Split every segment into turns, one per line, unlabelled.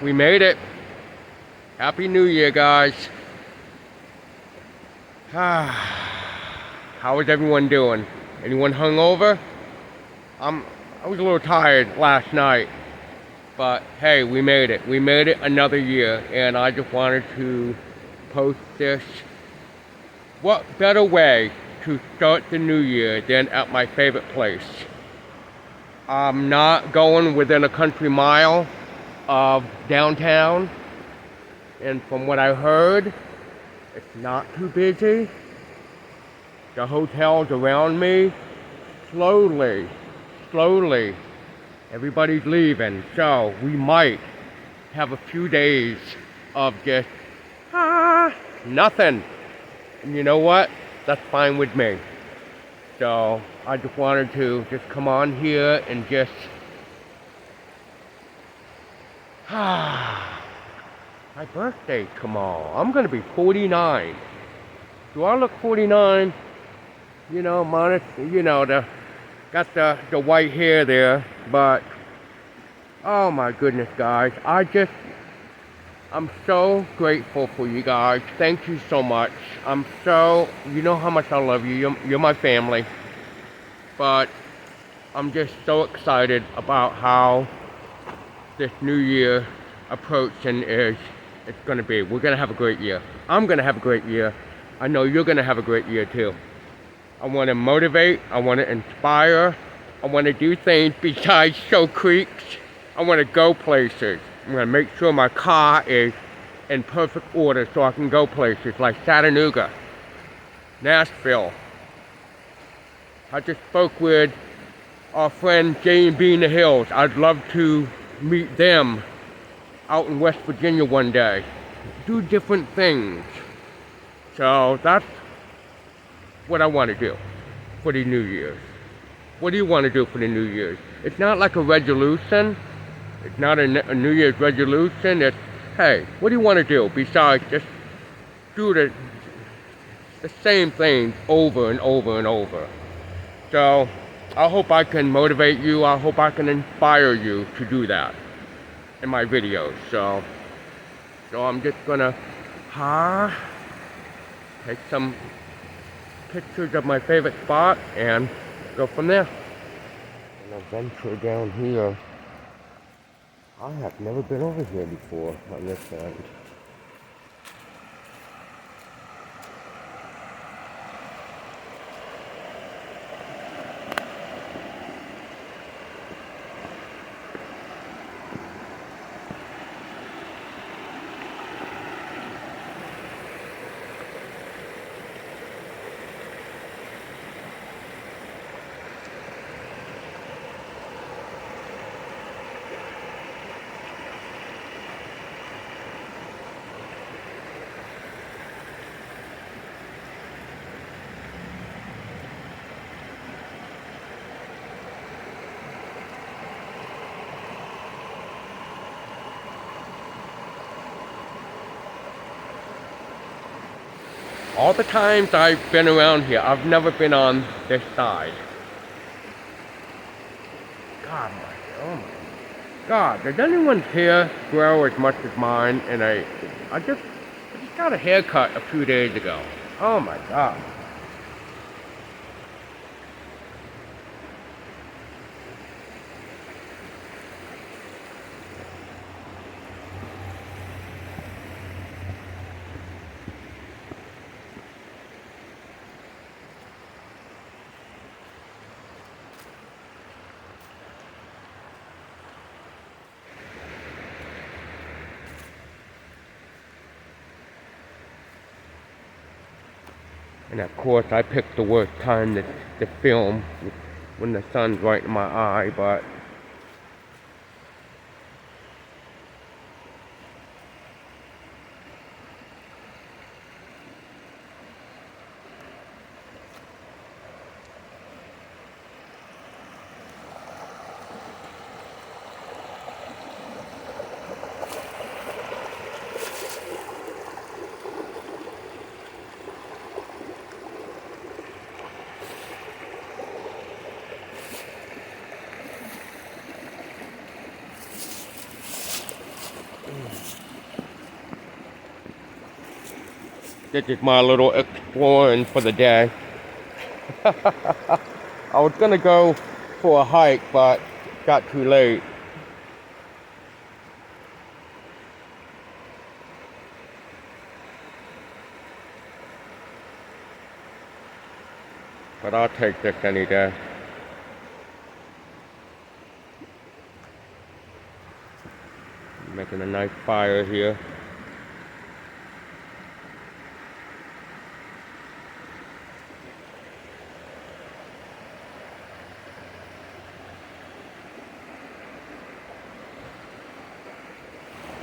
we made it. Happy New Year, guys. How is everyone doing? Anyone hungover? I was a little tired last night, but hey, we made it. We made it another year, and I just wanted to post this. What better way to start the new year than at my favorite place? I'm not going within a country mile of downtown, and from what I heard, it's not too busy. The hotels around me, slowly, everybody's leaving, so we might have a few days of just nothing. And you know what? That's fine with me. So I just wanted to just come on here and just my birthday tomorrow. I'm gonna be 49. Do I look 49? You know, minus, got the white hair there, but oh my goodness, guys, I'm so grateful for you guys. Thank you so much. You know how much I love you. You're my family. But I'm just so excited about how this new year approaching it's going to be. We're going to have a great year. I'm going to have a great year. I know you're going to have a great year too. I want to motivate. I want to inspire. I want to do things besides show creeks. I want to go places. I'm going to make sure my car is in perfect order so I can go places like Chattanooga, Nashville. I just spoke with our friend J&B in the Hills. I'd love to meet them out in West Virginia one day. Do different things. So that's what I want to do for the New Year's. What do you want to do for the New Year's? It's not like a resolution. It's not a New Year's resolution. It's, hey, what do you want to do besides just do the same things over and over and over? So I hope I can motivate you. I hope I can inspire you to do that in my videos. So I'm just gonna take some pictures of my favorite spot and go from there. And I'll venture down here. I have never been over here before on this end. All the times I've been around here, I've never been on this side. Oh my God, does anyone's hair grow as much as mine? And I just got a haircut a few days ago. Oh my God. And of course, I picked the worst time to film when the sun's right in my eye, but This is my little exploring for the day. I was gonna go for a hike, but got too late. But I'll take this any day. Making a nice fire here.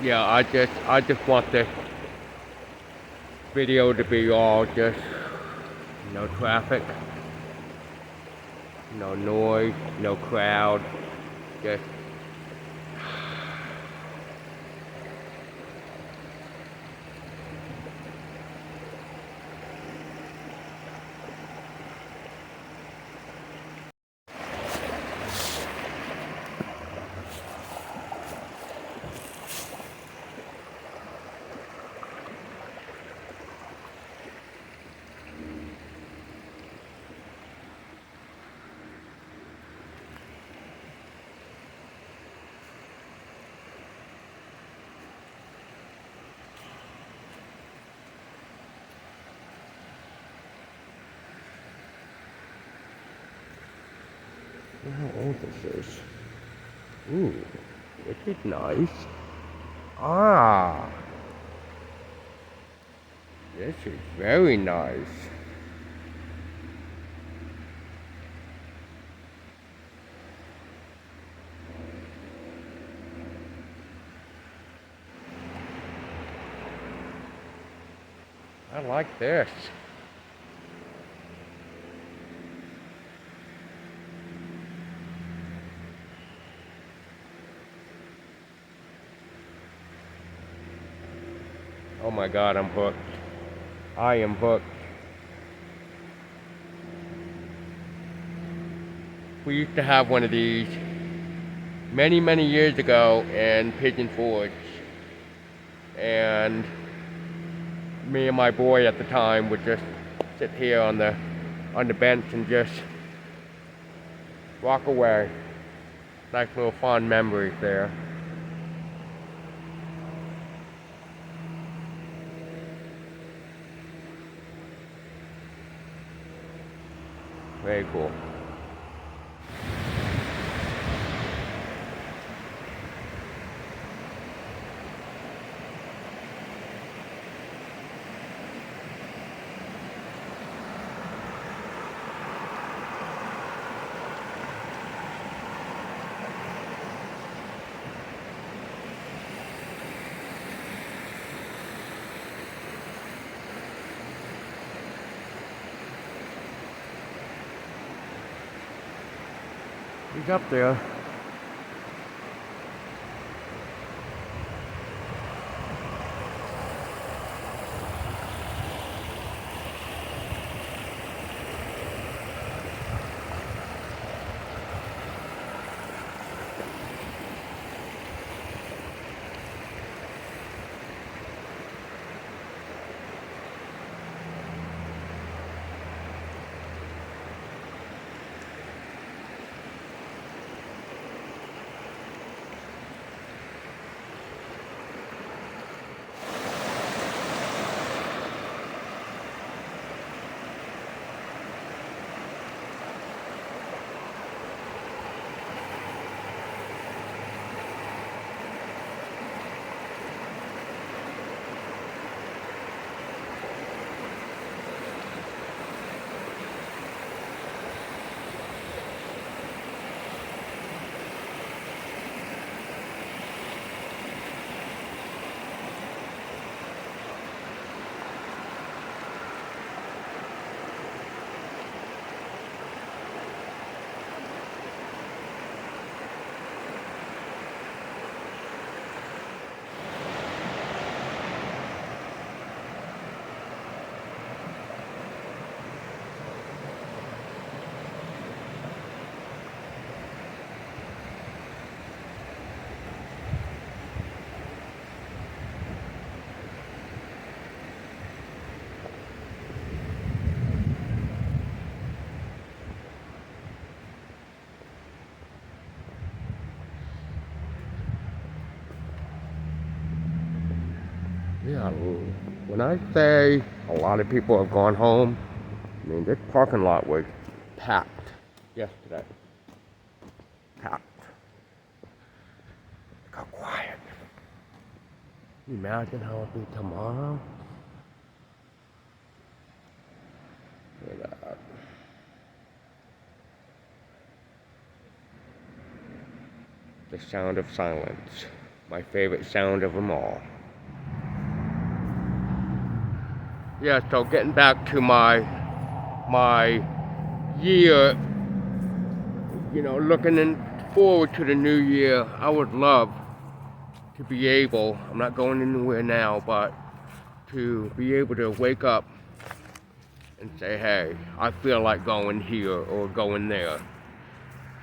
Yeah, I just want this video to be all just no traffic, no noise, no crowd, just how old this is. Ooh, this is nice. Ah, this is very nice. I like this. Oh my God, I'm hooked. I am hooked. We used to have one of these many, many years ago in Pigeon Forge. And me and my boy at the time would just sit here on the bench and just walk away. Nice little fond memories there. Very cool. He's up there. Yeah, when I say a lot of people have gone home, I mean, this parking lot was packed yesterday. Packed. Look how quiet. Can you imagine how it'll be tomorrow? Look at that. The sound of silence. My favorite sound of them all. Yeah, so getting back to my year, you know, looking forward to the new year, I would love to be able, I'm not going anywhere now, but to be able to wake up and say, hey, I feel like going here or going there.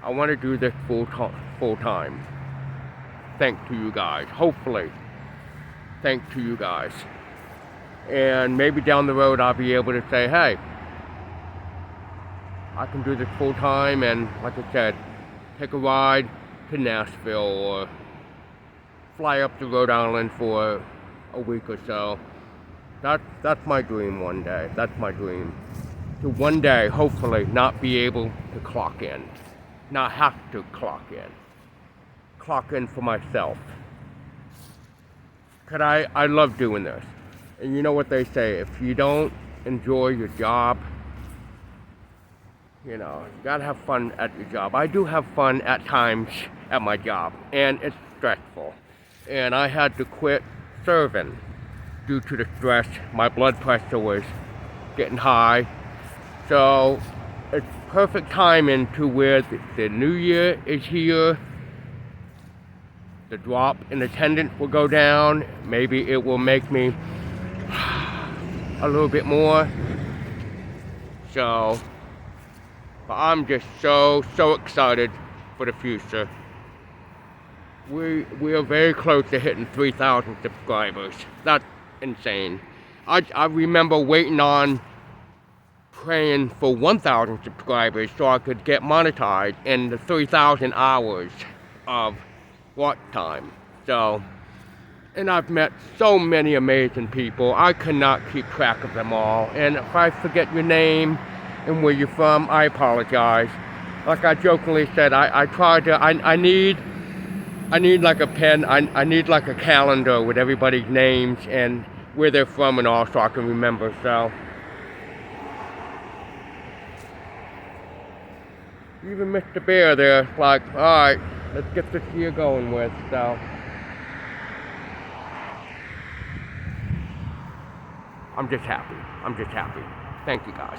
I want to do this full time. Thanks to you guys. Hopefully, thanks to you guys. And maybe down the road I'll be able to say, hey, I can do this full time, and like I said, take a ride to Nashville or fly up to Rhode Island for a week or so. That's my dream one day. That's my dream. To one day, hopefully, not be able to clock in. Not have to clock in. Clock in for myself. Cause I love doing this. And you know what they say, if you don't enjoy your job, you know, you gotta have fun at your job. I do have fun at times at my job, and it's stressful. And I had to quit serving due to the stress. My blood pressure was getting high. So it's perfect timing to where the new year is here. The drop in attendance will go down. Maybe it will make me a little bit more. So, but I'm just so excited for the future. We are very close to hitting 3,000 subscribers. That's insane. I remember waiting on praying for 1,000 subscribers so I could get monetized in the 3,000 hours of watch time. So, and I've met so many amazing people. I cannot keep track of them all. And if I forget your name and where you're from, I apologize. Like I jokingly said, I try to, I need like a pen, I need like a calendar with everybody's names and where they're from and all, so I can remember. So, even Mr. Bear there, like, alright, let's get this year going with, so. I'm just happy. I'm just happy. Thank you guys.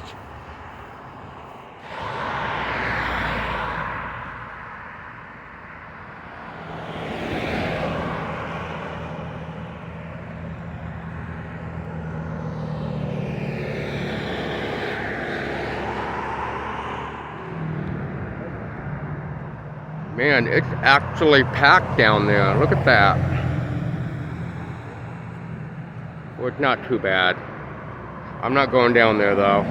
Man, it's actually packed down there. Look at that. Well, it's not too bad. I'm not going down there though.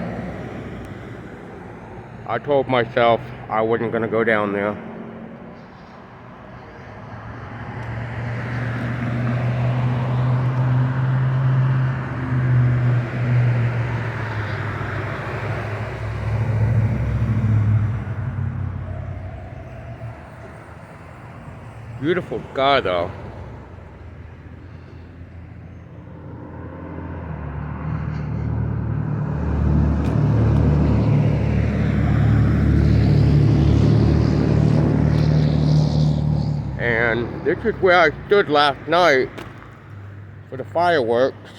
I told myself I wasn't gonna go down there. Beautiful sky though. And this is where I stood last night for the fireworks.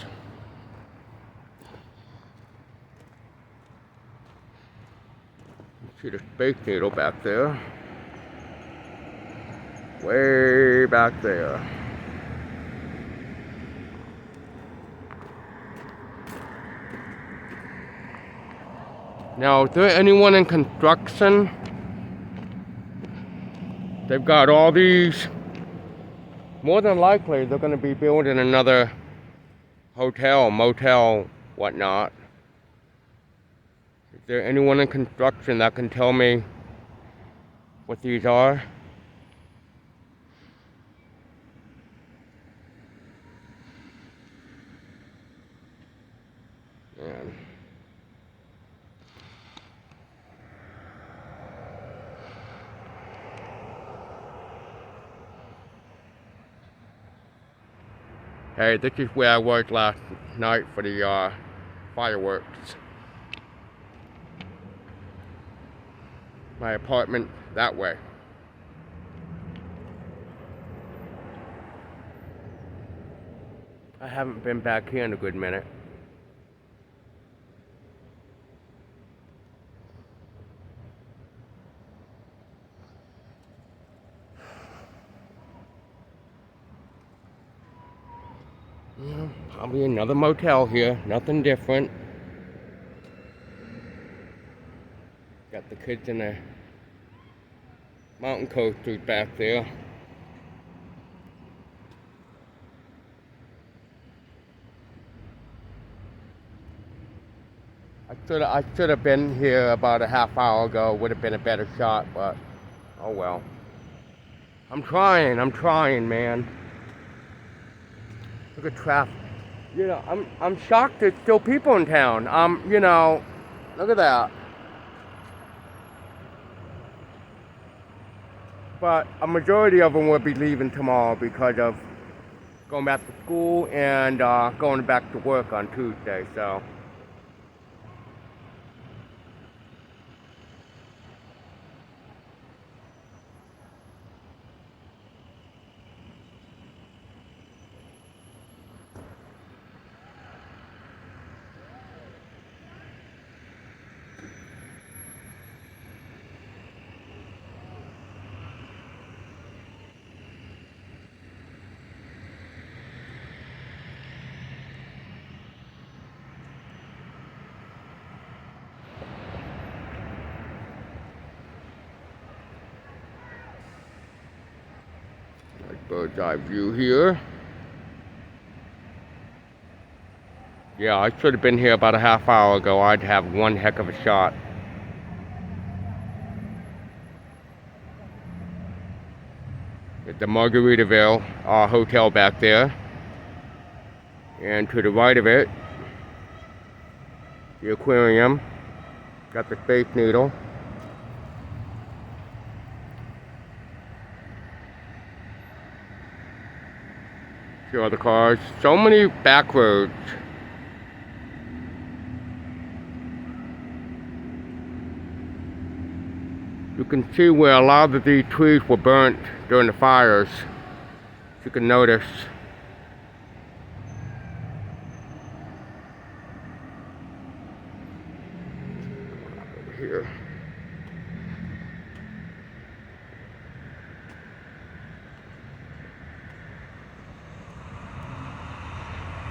You see the Space Needle back there. Way back there. Now, is there anyone in construction? They've got all these. More than likely, they're going to be building another hotel, motel, whatnot. Is there anyone in construction that can tell me what these are? Hey, this is where I was last night for the fireworks. My apartment that way. I haven't been back here in a good minute. Probably another motel here, nothing different. Got the kids in the mountain coasters back there. I should have been here about a half hour ago. Would have been a better shot, but oh well. I'm trying, man. Look at traffic. You know, I'm shocked there's still people in town. You know, look at that. But a majority of them will be leaving tomorrow because of going back to school and going back to work on Tuesday, so. Bird's eye view here. Yeah, I should have been here about a half hour ago. I'd have one heck of a shot. At the Margaritaville hotel back there. And to the right of it, the aquarium. Got the Space Needle. See all the cars. So many back roads. You can see where a lot of these trees were burnt during the fires. You can notice. Over here.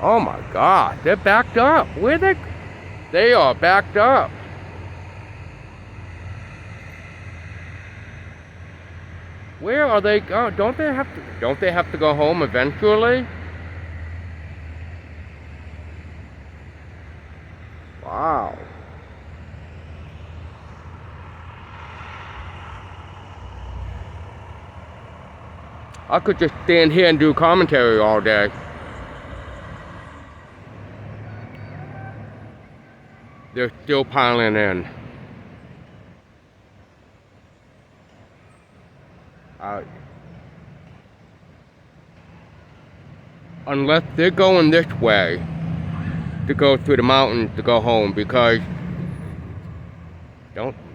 Oh my God, they're backed up. Where they are backed up. Where are they going? Don't they have to go home eventually? Wow. I could just stand here and do commentary all day. They're still piling in. Unless they're going this way to go through the mountains to go home, because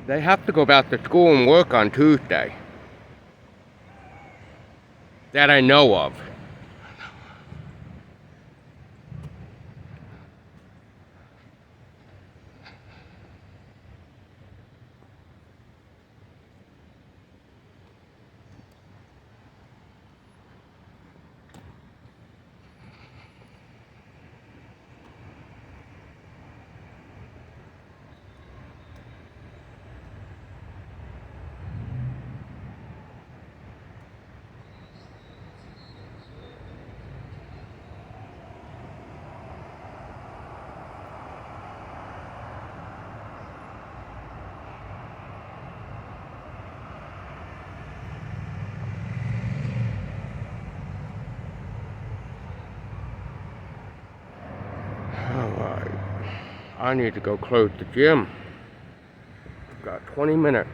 they have to go back to school and work on Tuesday. That I know of. I need to go close the gym. Got 20 minutes.